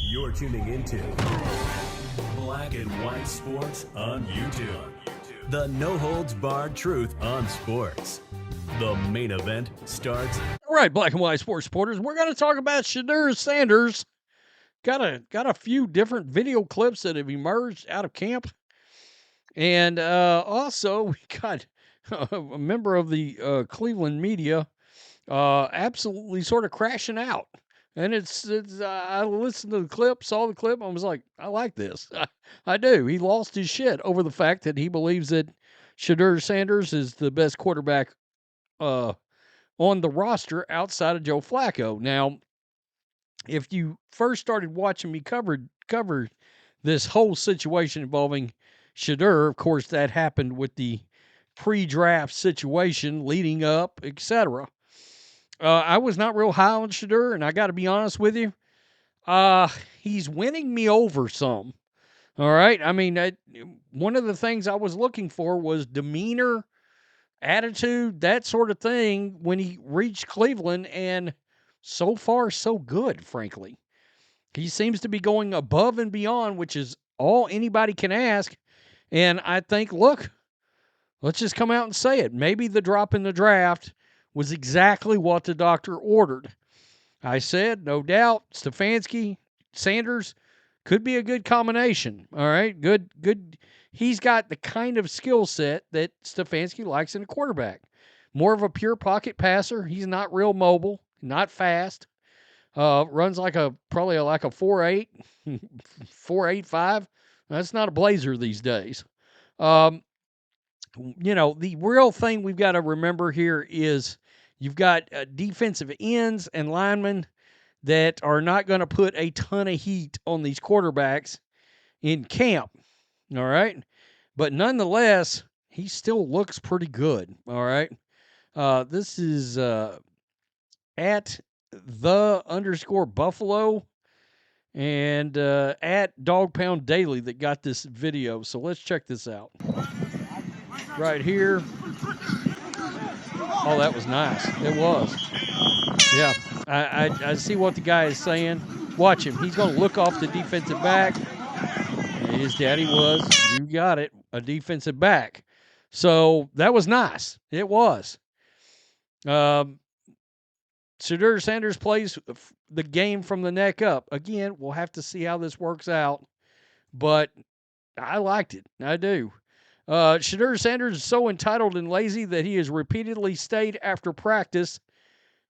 You're tuning into Black and White Sports on YouTube. The no-holds-barred truth on sports. The main event starts. All right, Black and White Sports supporters, we're going to talk about Shedeur Sanders. Got a few different video clips that have emerged out of camp. And also, we got a member of the Cleveland media absolutely sort of crashing out. And it's I listened to the clip, saw the clip, and I was like, I like this. I do. He lost his shit over the fact that he believes that Shedeur Sanders is the best quarterback on the roster outside of Joe Flacco. Now, if you first started watching me cover this whole situation involving Shedeur, of course, that happened with the pre-draft situation leading up, etc. I was not real high on Shedeur, and I got to be honest with you. He's winning me over some. All right? I mean, one of the things I was looking for was demeanor, attitude, that sort of thing when he reached Cleveland, and so far, so good, frankly. He seems to be going above and beyond, which is all anybody can ask. And I think, look, let's just come out and say it. Maybe the drop in the draft was exactly what the doctor ordered. I said, no doubt, Stefanski, Sanders could be a good combination. All right, good. He's got the kind of skill set that Stefanski likes in a quarterback. More of a pure pocket passer. He's not real mobile, not fast. Runs probably like a 4.8, 4.85. That's not a blazer these days. The real thing we've got to remember here is you've got defensive ends and linemen that are not going to put a ton of heat on these quarterbacks in camp. All right. But nonetheless, he still looks pretty good. All right. This is at _Buffalo and at Dog Pound Daily that got this video. So let's check this out. Right here. Oh, that was nice. It was. Yeah. I see what the guy is saying. Watch him. He's going to look off the defensive back. His daddy was, you got it, a defensive back. So that was nice. It was. Shedeur Sanders plays the game from the neck up. Again, we'll have to see how this works out. But I liked it. I do. Shedeur Sanders is so entitled and lazy that he has repeatedly stayed after practice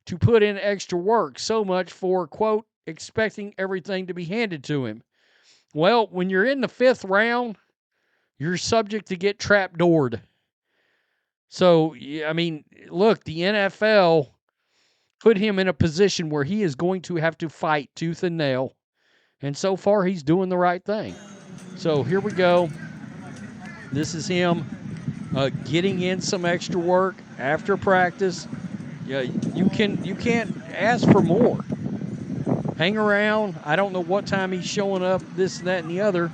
to put in extra work. So much for, quote, expecting everything to be handed to him. Well, when you're in the 5th round, you're subject to get trapdoored. So, I mean, look, the NFL put him in a position where he is going to have to fight tooth and nail. And so far, he's doing the right thing. So here we go. This is him getting in some extra work after practice. Yeah, you can't ask for more. Hang around. I don't know what time he's showing up, this, that, and the other.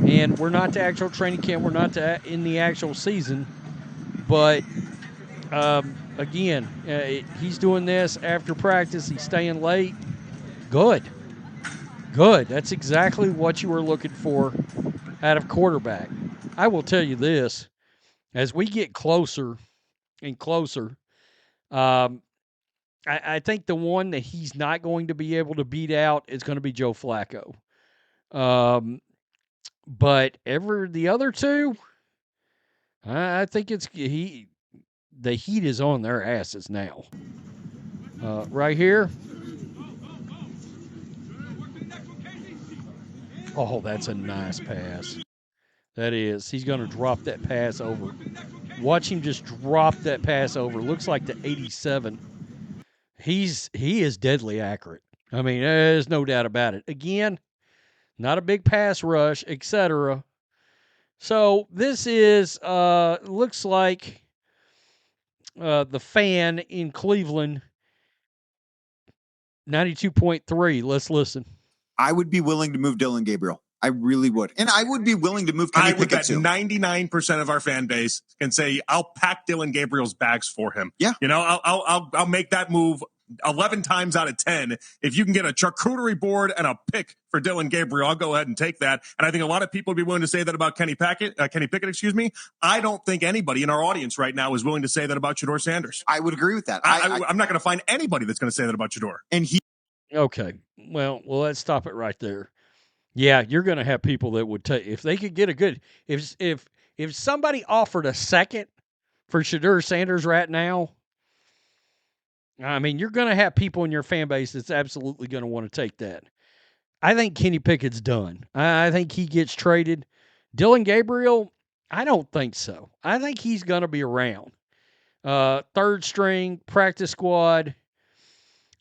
And we're not to actual training camp. We're not in the actual season. But, again, he's doing this after practice. He's staying late. Good. That's exactly what you were looking for out of quarterback. I will tell you this. As we get closer and closer, I think the one that he's not going to be able to beat out is going to be Joe Flacco. But the other two, I think the heat is on their asses now. Right here. Oh, that's a nice pass. That is. He's going to drop that pass over. Watch him just drop that pass over. Looks like the 87. He is deadly accurate. I mean, there's no doubt about it. Again, not a big pass rush, etc. So this is looks like the fan in Cleveland, 92.3. Let's listen. I would be willing to move Dillon Gabriel. I really would. And I would be willing to move Kenny Pickett too. 99% of our fan base can say, I'll pack Dillon Gabriel's bags for him. Yeah. You know, I'll make that move 11 times out of 10, if you can get a charcuterie board and a pick for Dillon Gabriel, I'll go ahead and take that. And I think a lot of people would be willing to say that about Kenny Pickett. I don't think anybody in our audience right now is willing to say that about Shedeur Sanders. I would agree with that. I'm not going to find anybody that's going to say that about Shedeur. And Okay. Well, let's stop it right there. Yeah, you're going to have people that would take, if they could get a good, if somebody offered a second for Shedeur Sanders right now, I mean, you're going to have people in your fan base that's absolutely going to want to take that. I think Kenny Pickett's done. I think he gets traded. Dillon Gabriel, I don't think so. I think he's going to be around. Third string, practice squad.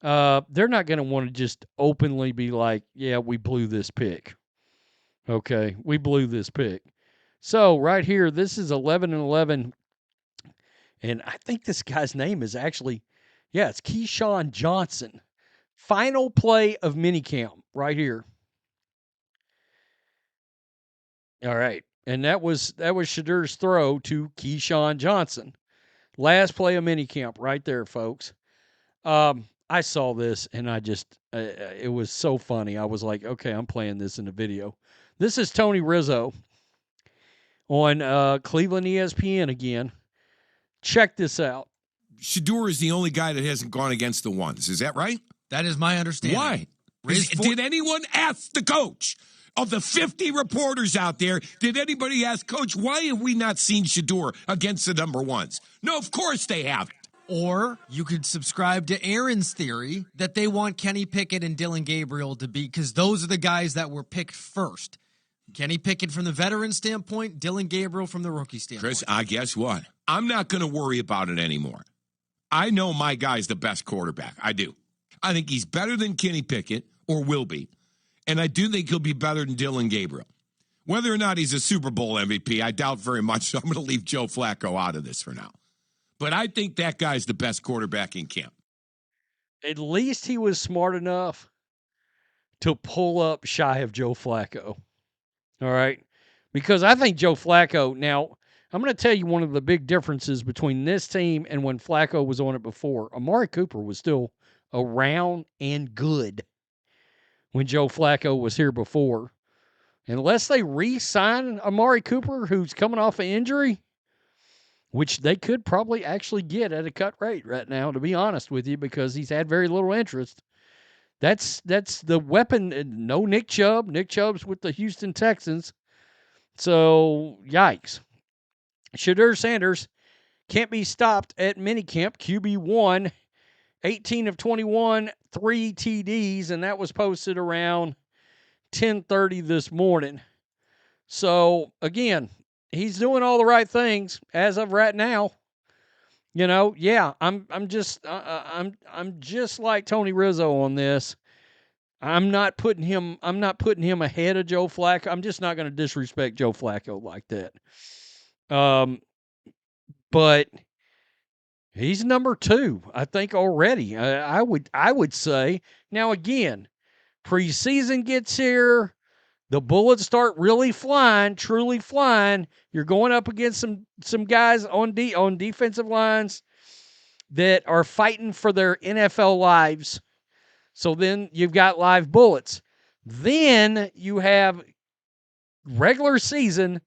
They're not going to want to just openly be like, yeah, we blew this pick. Okay, we blew this pick. So right here, this is 11-11. And I think this guy's name is actually, it's Keyshawn Johnson. Final play of minicamp right here. All right. And that was Shedeur's throw to Keyshawn Johnson. Last play of minicamp right there, folks. I saw this and I just, it was so funny. I was like, okay, I'm playing this in the video. This is Tony Rizzo on Cleveland ESPN again. Check this out. Shedeur is the only guy that hasn't gone against the ones. Is that right? That is my understanding. Why? Did anyone ask the coach? Of the 50 reporters out there, did anybody ask, Coach, why have we not seen Shedeur against the number ones? No, of course they haven't. Or you could subscribe to Aaron's theory that they want Kenny Pickett and Dillon Gabriel to be, because those are the guys that were picked first. Kenny Pickett from the veteran standpoint, Dillon Gabriel from the rookie standpoint. Chris, I guess what? I'm not going to worry about it anymore. I know my guy's the best quarterback. I do. I think he's better than Kenny Pickett, or will be. And I do think he'll be better than Dillon Gabriel. Whether or not he's a Super Bowl MVP, I doubt very much, so I'm going to leave Joe Flacco out of this for now. But I think that guy's the best quarterback in camp. At least he was smart enough to pull up shy of Joe Flacco. All right? Because I think Joe Flacco, now, I'm going to tell you one of the big differences between this team and when Flacco was on it before. Amari Cooper was still around and good when Joe Flacco was here before. Unless they re-sign Amari Cooper, who's coming off an injury, which they could probably actually get at a cut rate right now, to be honest with you, because he's had very little interest. That's the weapon. No Nick Chubb. Nick Chubb's with the Houston Texans. So, yikes. Shedeur Sanders can't be stopped at minicamp. QB1, 18 of 21, 3 TDs, and that was posted around 10:30 this morning. So, again, he's doing all the right things as of right now. You know, yeah, I'm just like Tony Rizzo on this. I'm not putting him ahead of Joe Flacco. I'm just not going to disrespect Joe Flacco like that. But he's number 2, I think, already. I would say. Now, again, preseason gets here. The bullets start really flying, truly flying. You're going up against some guys on defensive lines that are fighting for their NFL lives. So then you've got live bullets. Then you have regular season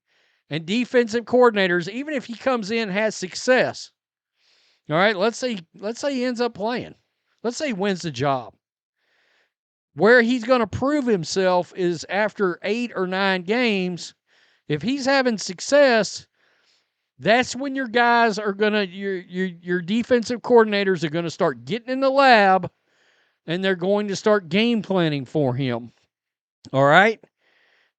and defensive coordinators, even if he comes in and has success. All right, let's say he ends up playing. Let's say he wins the job. Where he's going to prove himself is after 8 or 9 games. If he's having success, that's when your guys are going to, your defensive coordinators are going to start getting in the lab, and they're going to start game planning for him. All right?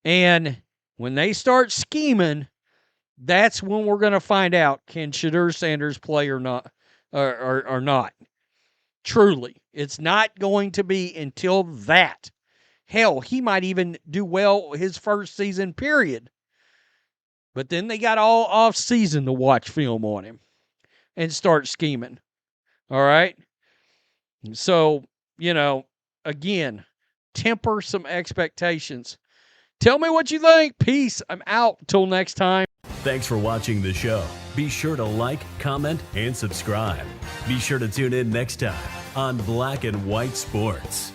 And when they start scheming, that's when we're going to find out, can Shedeur Sanders play or not, or not. Truly. It's not going to be until that. Hell, he might even do well his first season, period. But then they got all off season to watch film on him and start scheming. All right? So, again, temper some expectations. Tell me what you think. Peace. I'm out. Till next time. Thanks for watching the show. Be sure to like, comment, and subscribe. Be sure to tune in next time on Black and White Sports.